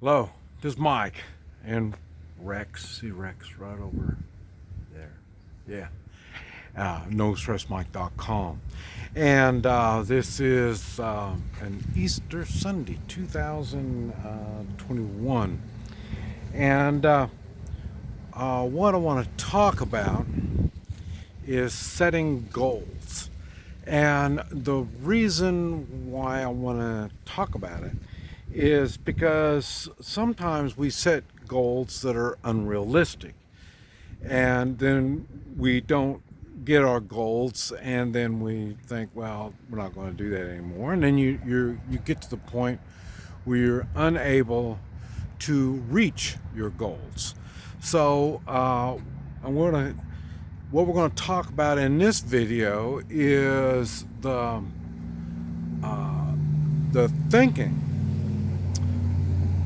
Hello, this is Mike and Rex. See Rex right over there. Yeah. NoStressMike.com. And this is an Easter Sunday, 2021. And what I want to talk about is setting goals. And the reason why I want to talk about it is because sometimes we set goals that are unrealistic, and then we don't get our goals, and then we think, well, we're not going to do that anymore, and then you get to the point where you're unable to reach your goals. So I'm going to what we're going to talk about in this video is the thinking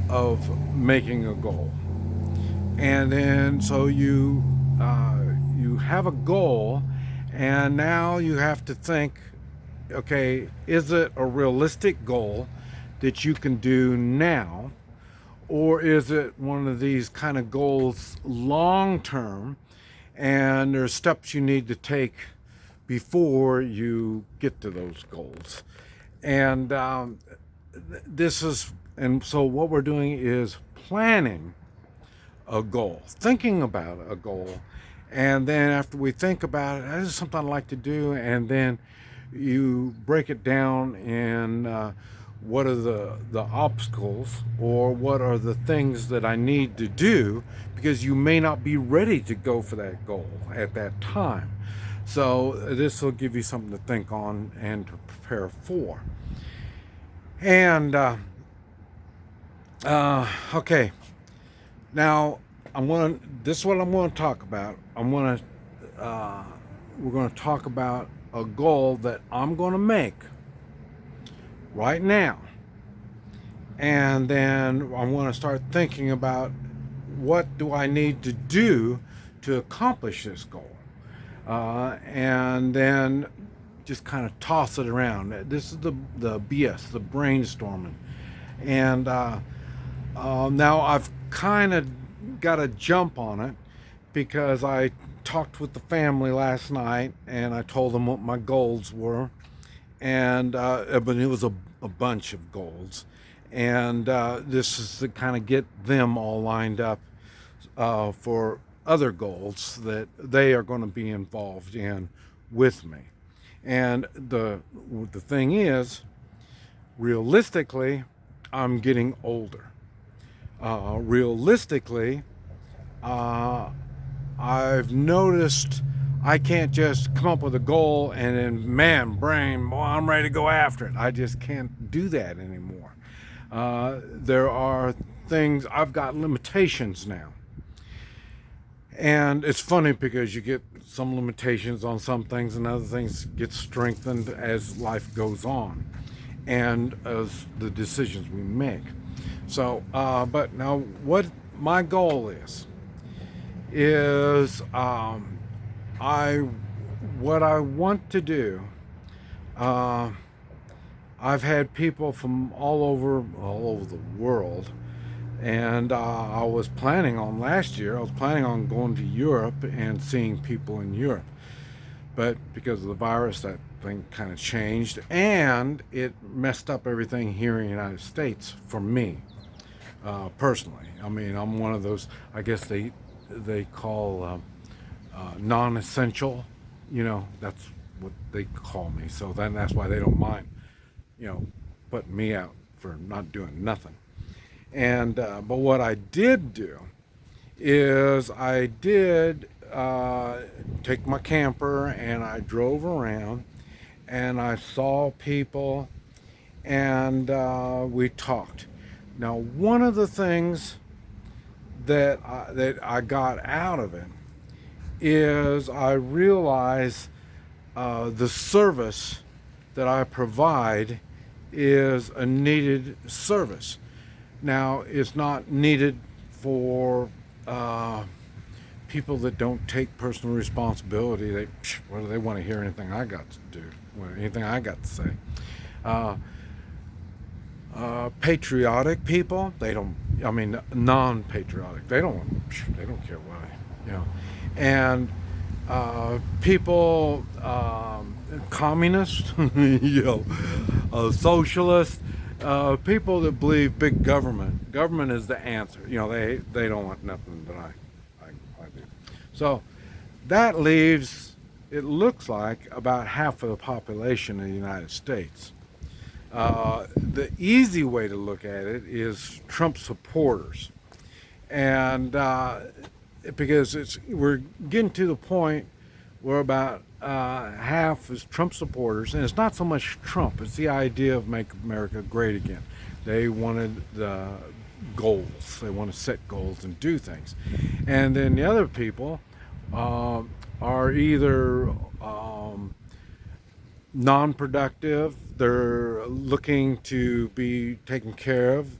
of making a goal. And then so you have a goal, and now you have to think, okay, is it a realistic goal that you can do now, or is it one of these kind of goals long term, and there's steps you need to take before you get to those goals. And so what we're doing is planning a goal, thinking about a goal, and then after we think about it, this is something I like to do, and then you break it down in what are the obstacles, or what are the things that I need to do, because you may not be ready to go for that goal at that time. So this will give you something to think on and to prepare for. And okay, now this is what I'm going to talk about. We're going to talk about a goal that I'm going to make right now, and then I want to start thinking about what do I need to do to accomplish this goal, and then just kind of toss it around. This is the BS, the brainstorming, and now I've kind of got a jump on it because I talked with the family last night, and I told them what my goals were, and but it was a bunch of goals, and this is to kind of get them all lined up for other goals that they are going to be involved in with me. And the thing is, realistically, I'm getting older. Realistically, I've noticed I can't just come up with a goal and then, man, brain, boy, I'm ready to go after it. I just can't do that anymore. There are things, I've got limitations now. And it's funny because you get some limitations on some things, and other things get strengthened as life goes on and as the decisions we make. So, but now what my goal is what I want to do. I've had people from all over the world, and I was planning on going to Europe and seeing people in Europe, but because of the virus, that thing kind of changed, and it messed up everything here in the United States for me, personally. I mean, I'm one of those, I guess they call non-essential, that's what they call me. So then that's why they don't mind, putting me out for not doing nothing. And but what I did do is I did take my camper, and I drove around, and I saw people, and we talked. Now, one of the things that I got out of it is I realized the service that I provide is a needed service. Now, it's not needed for people that don't take personal responsibility. What do they want to hear anything I got to do? Anything I got to say? Patriotic people, they don't, I mean, non-patriotic. They don't care what you know. And people, communists, socialists, people that believe big government. Government is the answer. They don't want nothing that I do. So that leaves, it looks like, about half of the population of the United States. The easy way to look at it is Trump supporters, and because we're getting to the point where about half is Trump supporters, and it's not so much Trump; it's the idea of make America great again. They wanted the goals; they want to set goals and do things, and then the other people are either non-productive. They're looking to be taken care of,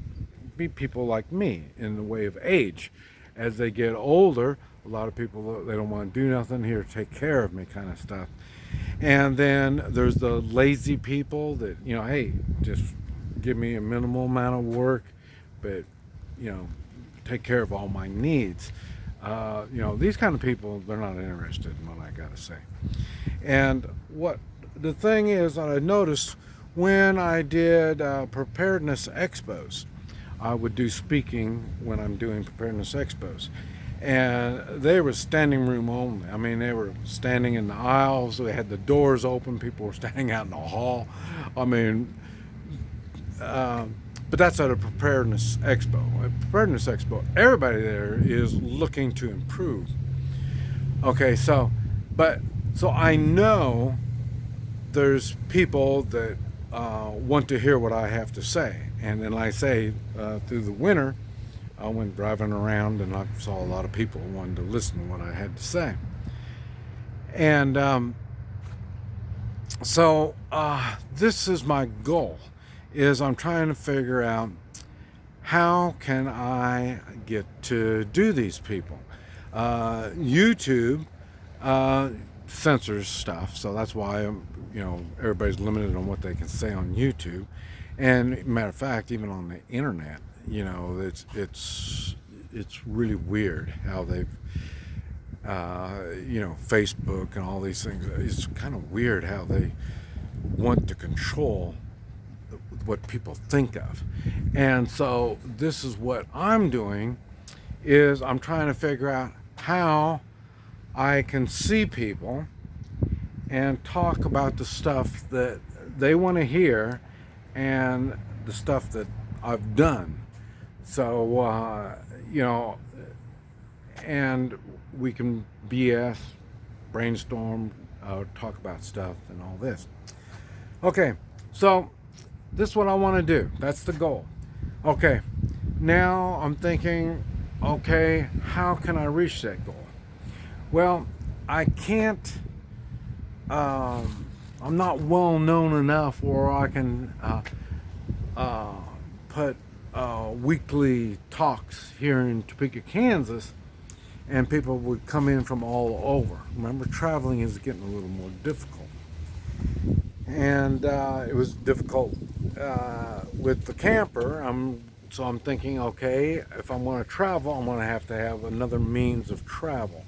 be people like me in the way of age. As they get older, a lot of people, they don't want to do nothing, here to take care of me kind of stuff. And then there's the lazy people that, hey, just give me a minimal amount of work, but take care of all my needs. These kind of people, they're not interested in what I got to say. And what the thing is that I noticed when I did preparedness expos, I would do speaking when I'm doing preparedness expos, and they were standing room only. I mean, they were standing in the aisles, they had the doors open, people were standing out in the hall. I mean, but that's at a preparedness expo. A preparedness expo, everybody there is looking to improve. Okay, so I know there's people that want to hear what I have to say. And then, like I say, through the winter, I went driving around and I saw a lot of people who wanted to listen to what I had to say. And so this is my goal, is I'm trying to figure out how can I get to do these people. YouTube censors stuff, so that's why everybody's limited on what they can say on YouTube. And matter of fact, even on the internet, it's really weird how they've Facebook and all these things. It's kind of weird how they want to control what people think of. And so this is what I'm doing, is I'm trying to figure out how I can see people and talk about the stuff that they want to hear and the stuff that I've done. So, and we can BS, brainstorm, talk about stuff and all this. Okay, so this is what I want to do. That's the goal. Okay, now I'm thinking, okay, how can I reach that goal? Well, I can't, I'm not well known enough where I can put weekly talks here in Topeka, Kansas, and people would come in from all over. Remember, traveling is getting a little more difficult. And it was difficult with the camper. So I'm thinking, okay, if I'm going to travel, I'm going to have another means of travel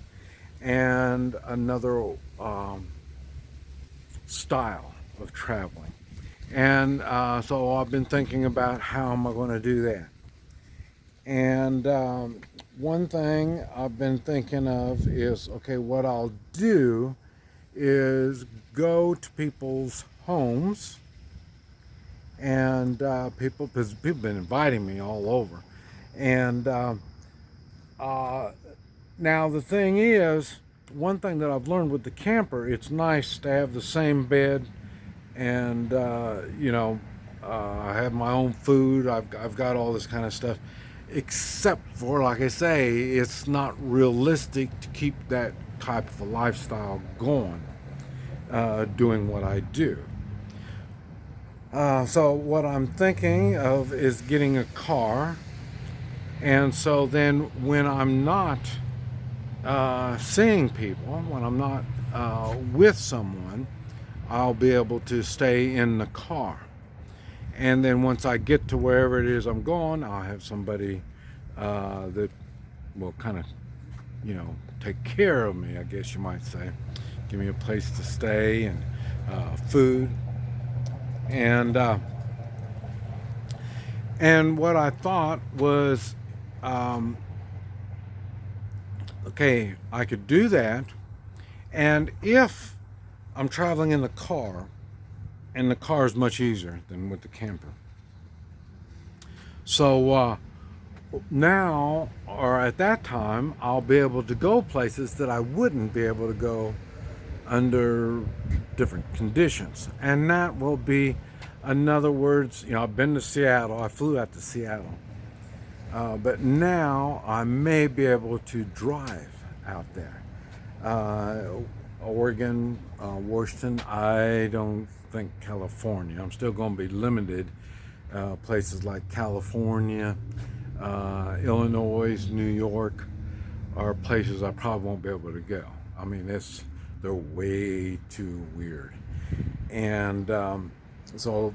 and another style of traveling. And so I've been thinking about how am I going to do that. And one thing I've been thinking of is, okay, what I'll do is go to people's homes, and because people have been inviting me all over. And now the thing is, one thing that I've learned with the camper, it's nice to have the same bed, and I have my own food. I've got all this kind of stuff, except for, like I say, it's not realistic to keep that type of a lifestyle going, doing what I do. So what I'm thinking of is getting a car, and so then when I'm not seeing people, when I'm not with someone, I'll be able to stay in the car. And then once I get to wherever it is I'm going, I'll have somebody that will kind of, take care of me, I guess you might say. Give me a place to stay and food. And what I thought was, um, okay, I could do that. And if I'm traveling in the car, and the car is much easier than with the camper. So now, or at that time, I'll be able to go places that I wouldn't be able to go under different conditions. And that will be, in other words, I've been to Seattle, I flew out to Seattle. But now I may be able to drive out there. Oregon, Washington, I don't think California. I'm still going to be limited. Places like California, Illinois, New York are places I probably won't be able to go. I mean, they're way too weird. And so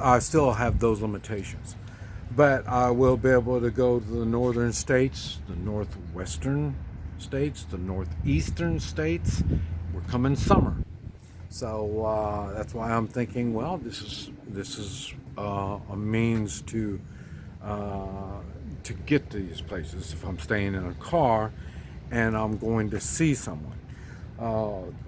I still have those limitations. But I will be able to go to the northern states, the northwestern states, the northeastern states. We're coming summer. So that's why I'm thinking, well, this is a means to get to these places if I'm staying in a car and I'm going to see someone.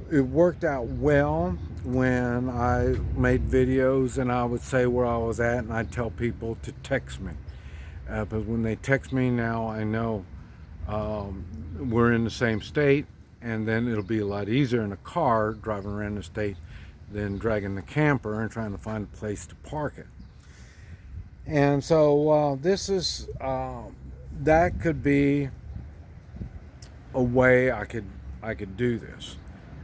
It worked out well when I made videos and I would say where I was at, and I'd tell people to text me. But when they text me now, I know we're in the same state, and then it'll be a lot easier in a car driving around the state than dragging the camper and trying to find a place to park it. And so this is that could be a way I could do this,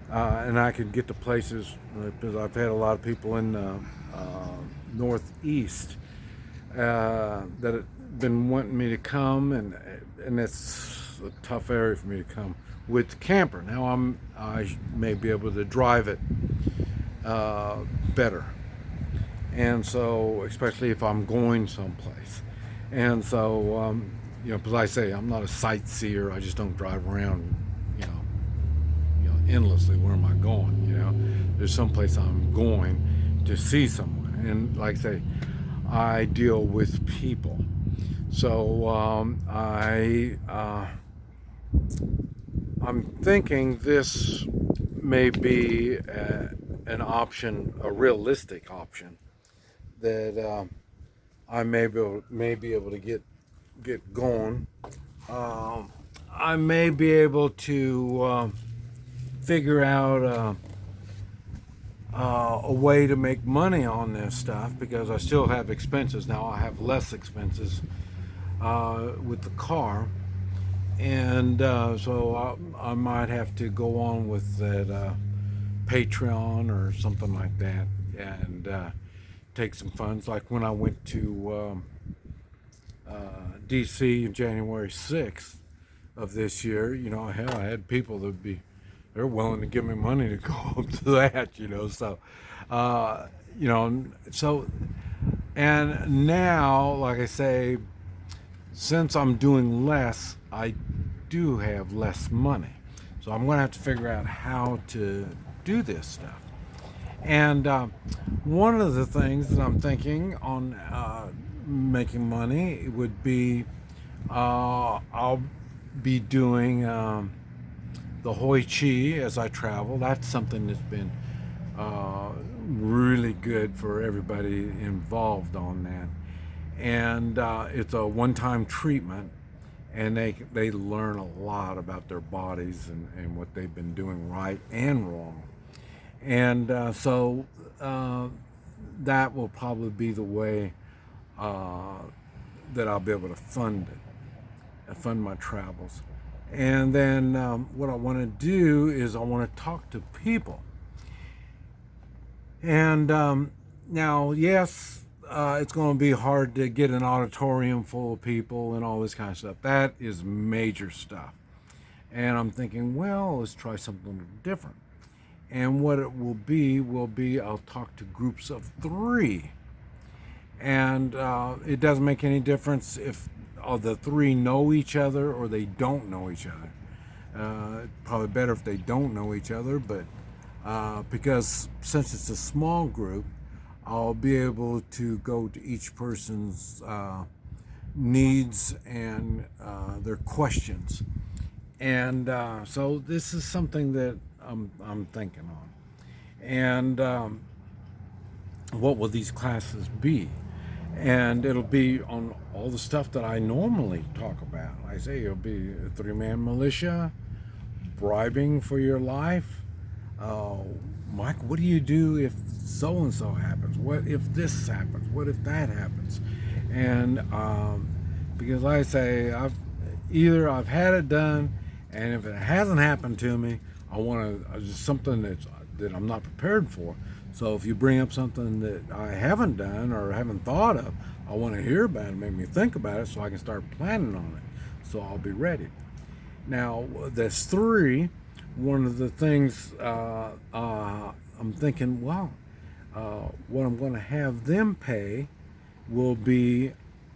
and I could get to places because I've had a lot of people in the Northeast that have been wanting me to come, and it's a tough area for me to come with the camper. Now I may be able to drive it better, and so especially if I'm going someplace, and so because I say I'm not a sightseer, I just don't drive around endlessly. Where am I going? There's someplace I'm going to see someone, and like I say, I deal with people. So I'm thinking this may be an option, a realistic option that I may be able to get going. I may be able to figure out a way to make money on this stuff because I still have expenses. Now I have less expenses with the car, and so I might have to go on with that Patreon or something like that and take some funds. Like when I went to DC January 6th of this year, hell, I had people they're willing to give me money to go up to that, so so, and now, like I say, since I'm doing less, I do have less money, so I'm going to have to figure out how to do this stuff. And one of the things that I'm thinking on making money would be I'll be doing the Hoi Chi as I travel. That's something that's been really good for everybody involved on that. And it's a one-time treatment, and they learn a lot about their bodies and what they've been doing right and wrong. And so that will probably be the way that I'll be able to fund my travels. And then what I want to do is I want to talk to people. And now, yes, it's going to be hard to get an auditorium full of people and all this kind of stuff. That is major stuff. And I'm thinking, well, let's try something different. And what it will be I'll talk to groups of 3. And it doesn't make any difference if the three know each other or they don't know each other. Probably better if they don't know each other, but because since it's a small group, I'll be able to go to each person's needs and their questions. And so this is something that I'm thinking on. And what will these classes be? And it'll be on all the stuff that I normally talk about. Like I say, it'll be a three-man militia, bribing for your life. Mike, what do you do if so-and-so happens? What if this happens? What if that happens? And because like I say, I've had it done, and if it hasn't happened to me, I want to just something that I'm not prepared for. So if you bring up something that I haven't done or haven't thought of, I want to hear about it, make me think about it, so I can start planning on it. So I'll be ready. Now, there's three. One of the things I'm thinking, well, what I'm going to have them pay will be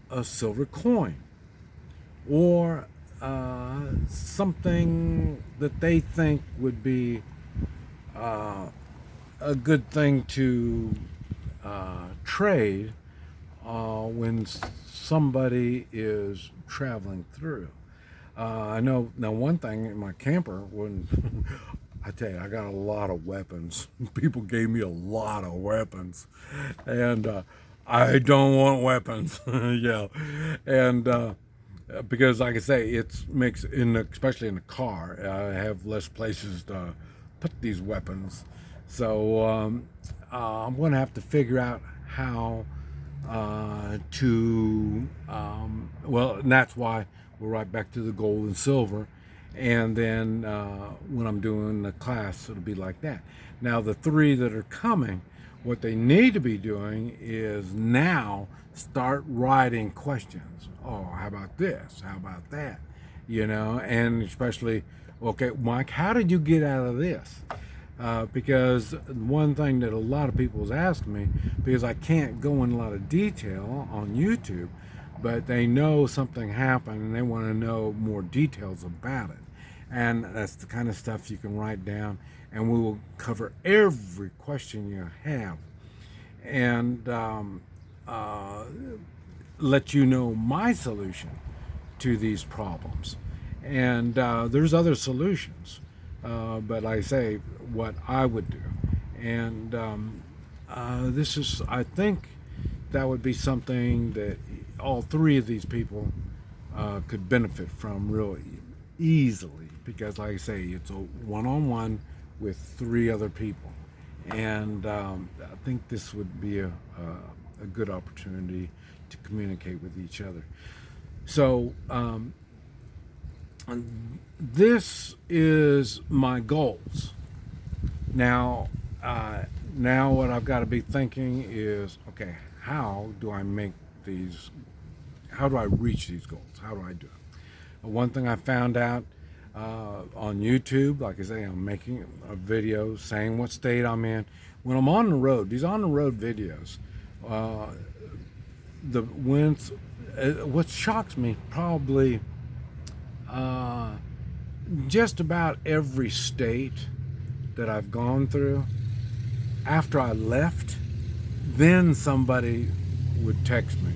a silver coin or something that they think would be a good thing to trade when somebody is traveling through. I know now one thing in my camper when I tell you I got a lot of weapons. People gave me a lot of weapons, and I don't want weapons. Yeah, and because like I say, it makes especially in the car, I have less places to put these weapons. So I'm going to have to figure out how well, and that's why we're right back to the gold and silver. And then when I'm doing the class, it'll be like that. Now, the three that are coming, what they need to be doing is now start writing questions. Oh, how about this? How about that? And especially, okay, Mike, how did you get out of this? Because one thing that a lot of people has asked me, because I can't go in a lot of detail on YouTube, but they know something happened and they want to know more details about it. And that's the kind of stuff you can write down, and we will cover every question you have and let you know my solution to these problems. And there's other solutions, but like I say, what I would do. And I think that would be something that all three of these people could benefit from really easily, because like I say, it's a one-on-one with three other people. And I think this would be a good opportunity to communicate with each other. So this is my goals. Now what I've got to be thinking is, okay, how do I reach these goals? How do I do it? One thing I found out on YouTube, like I say, I'm making a video saying what state I'm in. When I'm on the road, these on the road videos, what shocks me probably just about every state that I've gone through, after I left, then somebody would text me.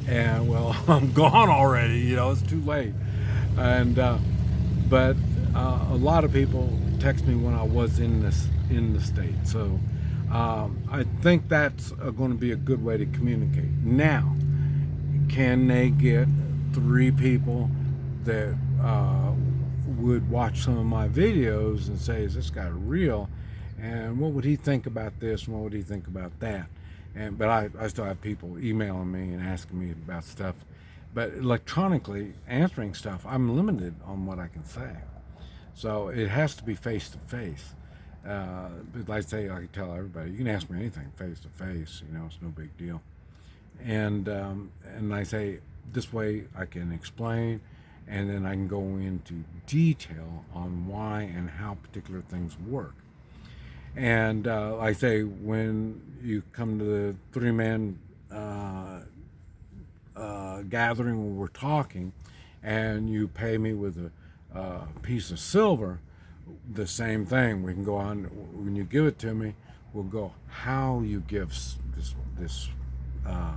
And well, I'm gone already, it's too late. And but a lot of people text me when I was in the state. So I think that's going to be a good way to communicate. Now, can they get three people that would watch some of my videos and say, is this guy real? And what would he think about this? And what would he think about that? But I still have people emailing me and asking me about stuff. But electronically answering stuff, I'm limited on what I can say. So it has to be face to face. But like I say, I can tell everybody, you can ask me anything face to face. It's no big deal. And I say this way I can explain, and then I can go into detail on why and how particular things work. And like I say, when you come to the three-man gathering where we're talking, and you pay me with a piece of silver, the same thing. We can go on when you give it to me. We'll go how you give this uh,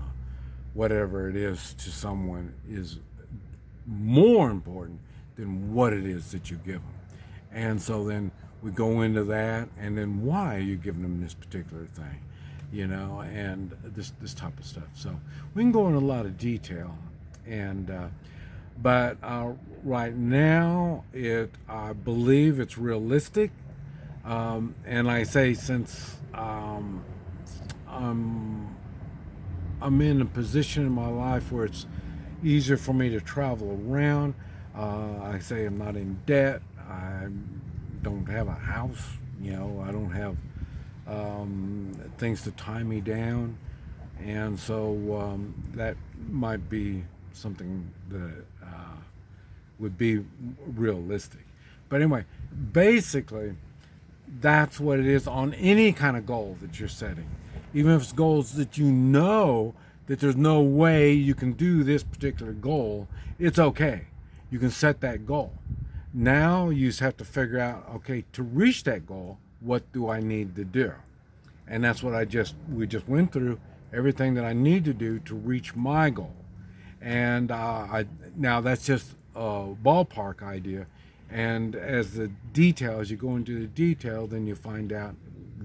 whatever it is to someone is more important than what it is that you give them. And so then we go into that, and then why are you giving them this particular thing, and this type of stuff. So we can go into a lot of detail, and but right now I believe it's realistic, and I say since I'm in a position in my life where it's easier for me to travel around. I say I'm not in debt. I don't have a house. I don't have things to tie me down, and so that might be something that would be realistic. But anyway, basically, that's what it is on any kind of goal that you're setting. Even if it's goals that that there's no way you can do this particular goal, it's okay. You can set that goal. Now you just have to figure out, okay, to reach that goal, what do I need to do? And that's what we just went through, everything that I need to do to reach my goal. And now that's just a ballpark idea. And as you go into the detail, then you find out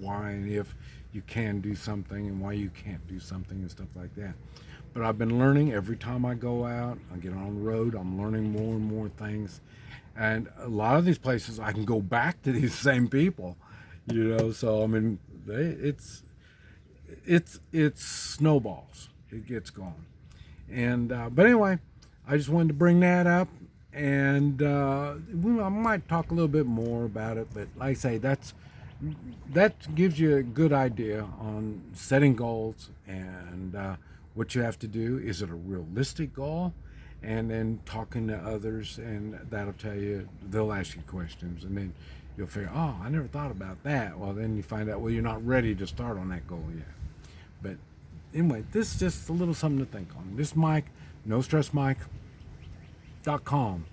why and if you can do something and why you can't do something and stuff like that. But I've been learning every time I go out, I get on the road, I'm learning more and more things. And a lot of these places I can go back to these same people, so I mean, it's snowballs. It gets going. And but anyway, I just wanted to bring that up, and I might talk a little bit more about it, but like I say, that gives you a good idea on setting goals and what you have to do. Is it a realistic goal? And then talking to others, and that'll tell you, they'll ask you questions, and then you'll figure, oh, I never thought about that. Well, then you find out, well, you're not ready to start on that goal yet. But anyway, this is just a little something to think on. This Mike, NoStressMike.com.